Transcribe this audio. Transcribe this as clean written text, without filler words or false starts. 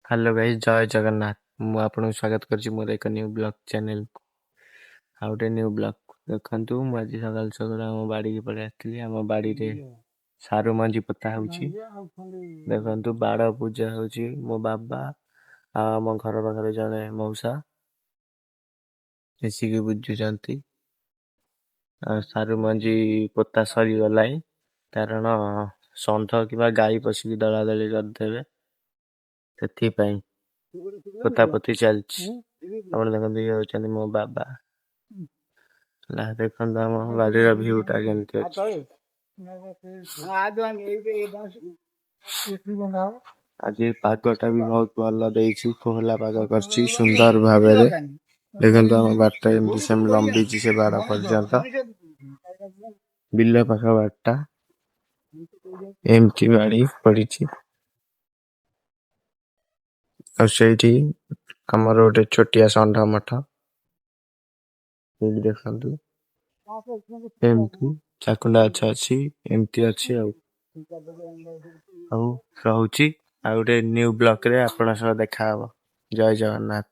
Hello guys जय जगन्नाथ मु आपन स्वागत करछि मोर एक न्यू ब्लॉग चैनल आ गोटे न्यू ब्लॉग देखंतु मु आज सकाल सकाल हम बाड़ी के पड़े आथली हम बाड़ी रे सारू मंजी पता होछि देखंतु बाड़ पूजा होछि मो बाबा आ हम घर पाखरे जने मौसा एसी के बुझु जानती सारू मंजी पता सरी गलाई कारण षंढ किबा गाई पसी दला दली कर देबे सेथि पई पोतापोती चलछि आपण देखंतु ये होचंदी मो बाबा ला देखंतु हम बाड़ीर व्यूटा केमति अछि आज पागटा भी बहुत भल देछि कोहला पाग करछि सुंदर भाबे रे देखंतु हम बाटा एमति सेम लंबी छि से बाड़ा पर्यंत बिल्ला पाखा बाटा एमति बाड़ी पड़ी और सेठी हमर गोटे छोटिया षंढ मठ देखंतु एमती चाकुंडा अच्छा अछि एमती अछि आ रहउची आ गोटे न्यू ब्लॉक रे आपण सब देखा हबो जय जगन्नाथ।